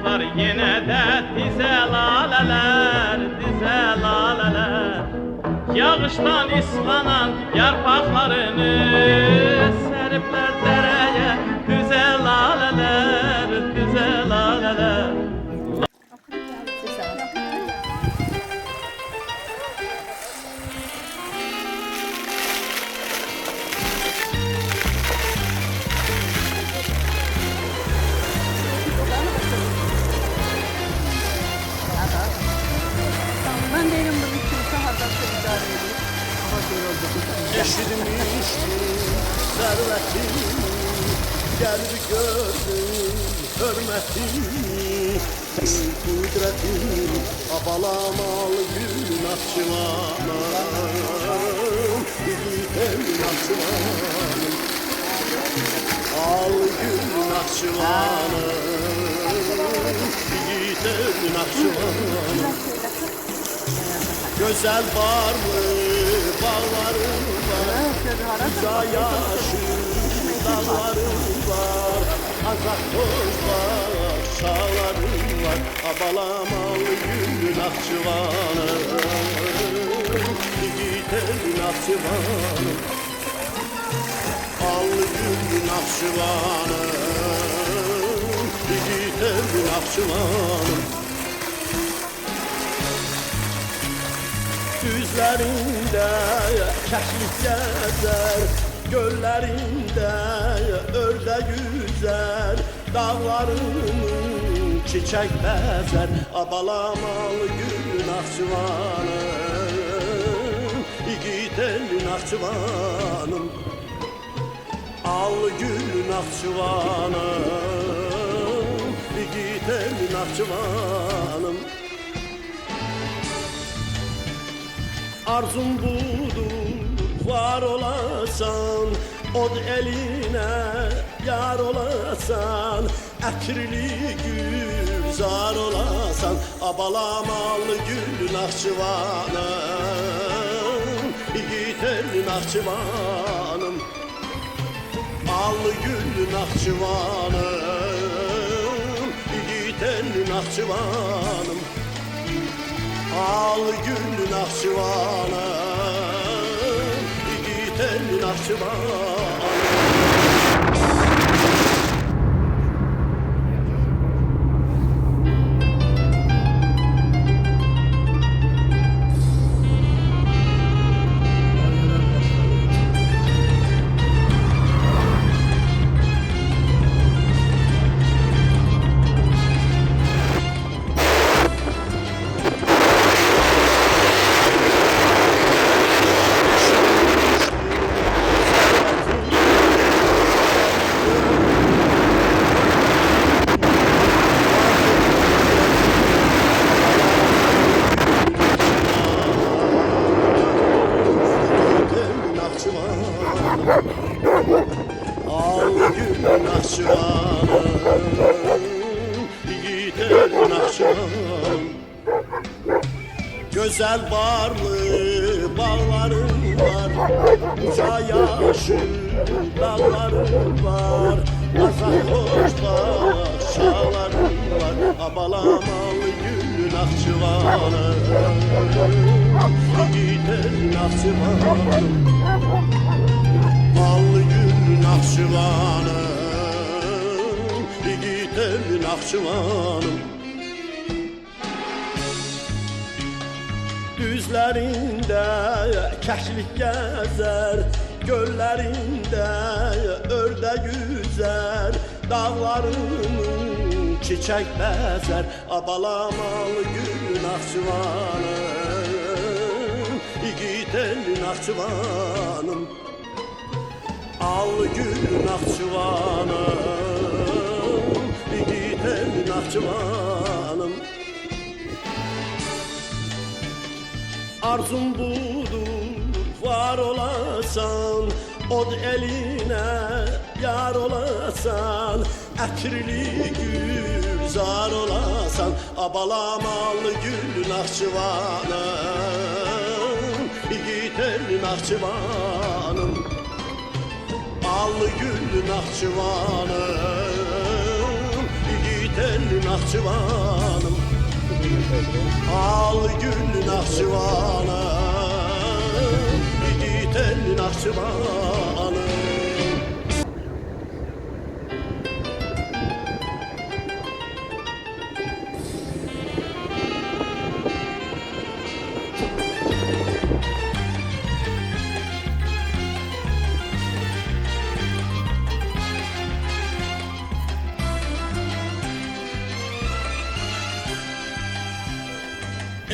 var yine de dize laleler, dize laleler. Yağıştan islanan yarpaklarını seripler dereye, düze laleler, düze laleler. Ben değilim bunu kimse hazırda idare edeyim. Eşitmiştim servetimi, gelip gördüm hürmetimi, kudretimi, abalamalı gün akçıvanım, yiğitem akçıvanım, al gün akçıvanım, yiğitem akçıvanım. Güzel var mı bağlarım var, güzel yaşlı dağlarım var, azak toz var, şağlarım var, abalamalı gün akçıvanım, yiğitelim akçıvanım, al gün akçıvanım, yiğitelim akçıvanım. Düzlerinde keşlik gezer, göllerinde örde yüzer, dağlarının çiçek bezer, abalamalı gün akçıvanım, yiğit elin akçıvanım, al gülün akçıvanım, yiğit elin akçıvanım. Arzum budur, var olasan, od eline yar olasan, ətirli gülzar olasan, abalamalı gül Naxçıvanım, yiğit elin Naxçıvanım, al gül Naxçıvanım, yiğit elin Naxçıvanım. Al gül Naxçıvanım, yiğit elin Naxçıvanım. Al gül Naxçıvanım, yiğit elin Naxçıvanım. Güzel barlı bağlarım var, uca yaşlı dağlarım var, azak hoş şağlarım var, abalamalı gül Naxçıvanım, yiğit elin Naxçıvanım. Al gül Naxçıvanım, yiğit elin Naxçıvanım. Düzlerinde keşlik gezer, göllerinde örde yüzer, dağlarının çiçek bezer, abalamalı gül Naxçıvanım, yiğit elin Naxçıvanım. Al gül Naxçıvanım, yiğit elin Naxçıvanım. Arzum budur, var olasan, od eline yar olasan, ətirli gülzar olasan, abalamalı gül Naxçıvanım, yiğit elin Naxçıvanım. Al gül Naxçıvanım, yiğit elin Naxçıvanım. Al gül Naxçıvanım, igid el Naxçıvanım.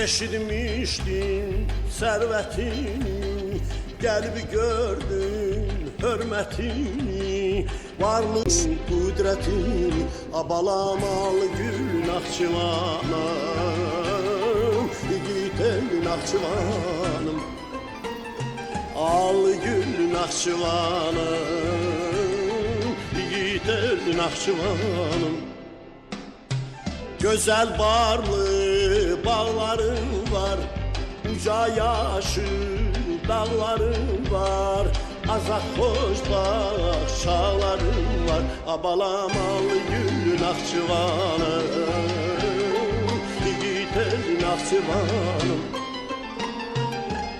Eşitmişdin servetini, gelip gördün hürmetini, varmış kudretini, abalamal gül Naxçıvanım, igid el Naxçıvanım. Al gül Naxçıvanım, igid el Naxçıvanım. Güzel barlı bağların var, uca yaşıl dağların var, azak hoş şağların var. Abalamal gül Naxçıvanım, igid el Naxçıvanım.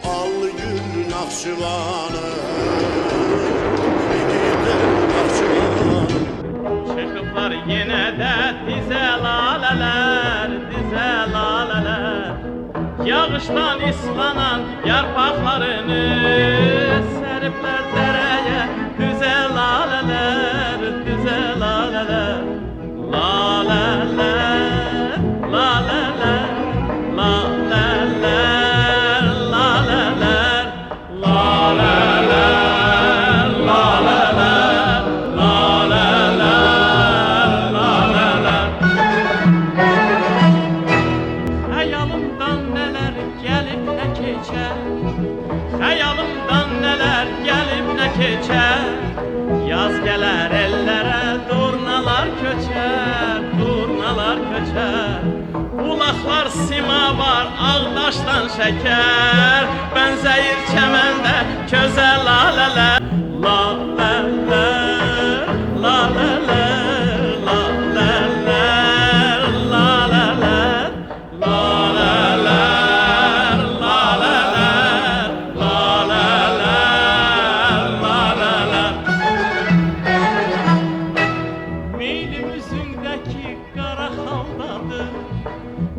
Al gül Naxçıvanım, igid el Naxçıvanım. Çıkıplar yine de dize laleler, dize laleler. Yağıştan islanan yarpaklarını seripler dereye, düze laleler, düze laleler. Laleler, laleler, laleler, laleler, laleler, laleler, laleler. Hayalımdan neler gelip ne geçer, hayalımdan neler gelip ne geçer. Yaz gelir ellere durnalar köçer, durnalar köçer. Bulaklar sima var ağdaştan şeker, benzeyir çemende köze laleler. Laleler, laleler, laleler, laleler. Laleler, laleler, laleler, laleler. Meylim üzündeki kara haldadır,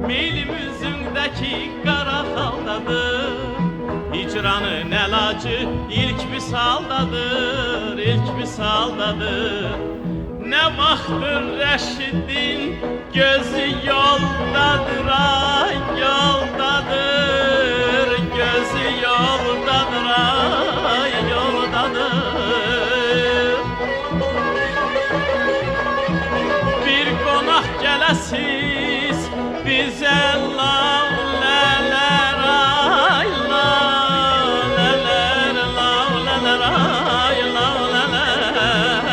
meylim üzündeki kara haldadır. Hicranın elacı ilk misaldadır, ilk misaldadır. Ne vaxtdır Rəşidin gözü yoldadır, ay yoldadır. Gözü yoldadır, ay yoldadır. Bir qonaq gələsiz bizə lavlələr, ay lavlələr, lavlələr, ay lavlələr.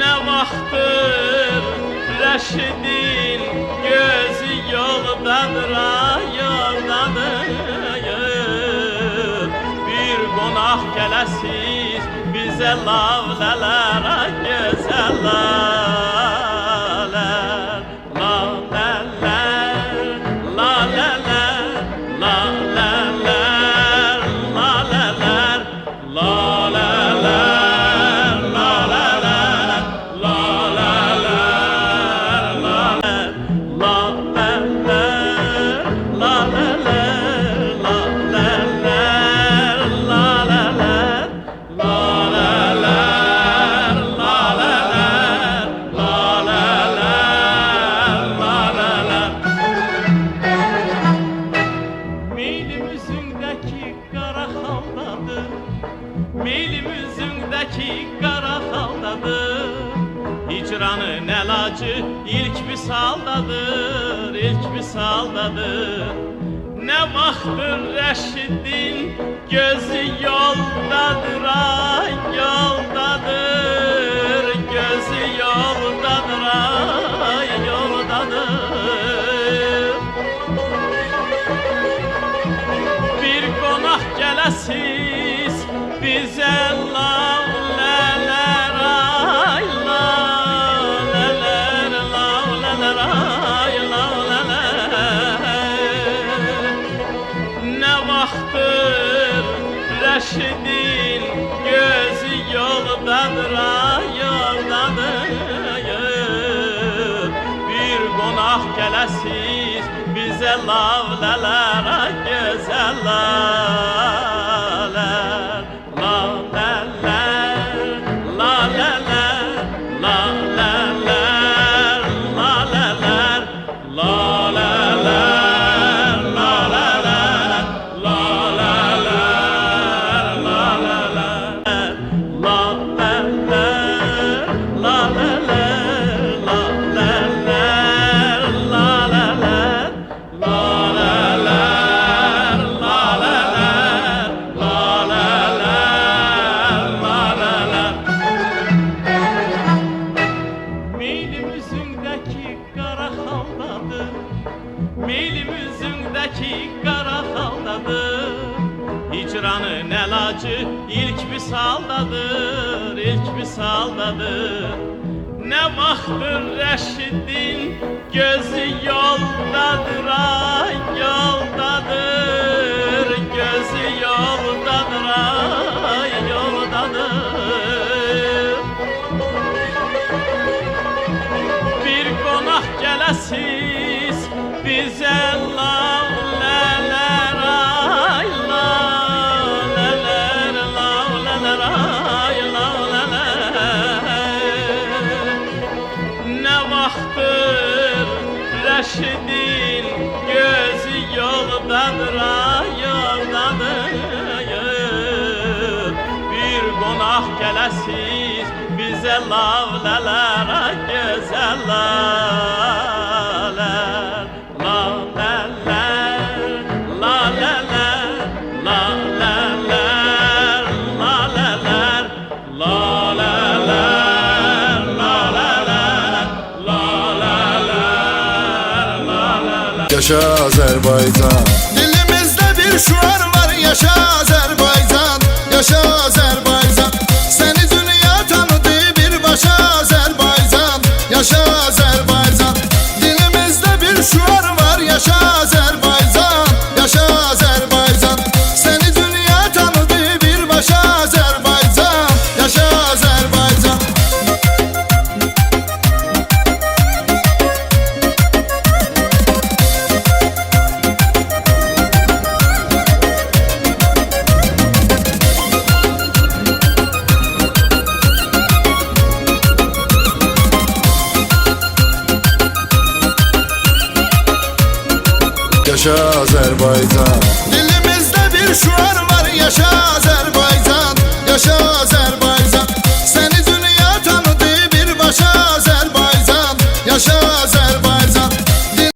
Ne vaxtdır Rəşidin gözü yoldadır, ay yoldadır. Bir qonaq gələsiz bizə lavlələr, ay gözəllər. Lavlələr, lavlələr, lavlələr, lavlələr, lavlələr, lavlələr, lavlələr, lavlələr, lavlələr, lavlələr, lavlələr, Meylim üzündeki kara haldadır, meylim üzündeki kara haldadır. Hicranın elacı ilk misaldadır, ilk misaldadır. Ne vaxtdır Rəşidin gözü yoldadır, ay yoldadır. Gözü yoldadır, ay yoldadır. Bir qonaq gələsiz bizə lavlələr, ay lavlələr, Reşidin gözü yoldadır, yoldadır. Bir qonaq gələsiz bizə lavlələr, gözəl lavlələr. Lavlələr, lavlələr, lavlələr, lavlələr, lavlələr, lavlələr, lavlələr, lavlələr, Meylim üzündəki qara xaldadır, meylim üzündəki qara xaldadır. Hicranın əlacı ilk misaldadır, ilk misaldadır. Nə vaxtdır Rəşidin gözü yoldadır, ay yoldadır. Gözü yoldadır, ay yoldadır. Bir qonaq gələsiz bizə lavlələr, ay lavlələr, lavlələr, ay lavlələr. Nə vaxtdır Rəşidin gözü yoldadır, ay yoldadır. Bir qonaq gələsiz bizə lavlələr, ay gözəl lavlələr. Lavlələr, lavlələr, lavlələr, lavlələr, lavlələr, lavlələr, lavlələr, lavlələr. Yaşa Azerbaycan. Dilimizde bir şuar var, yaşa Azerbaycan, yaşa Azerbaycan. Seni dünya tanıdı bir başa Azerbaycan, yaşa Azerbaycan. Dilimizde bir şuar var, yaşa Azerbaycan, yaşa Azerbaycan. Seni dünya tanıdı bir başa Azerbaycan, yaşa Azerbaycan. Yaşa Azerbaycan. Dilimizde bir şuar var, yaşa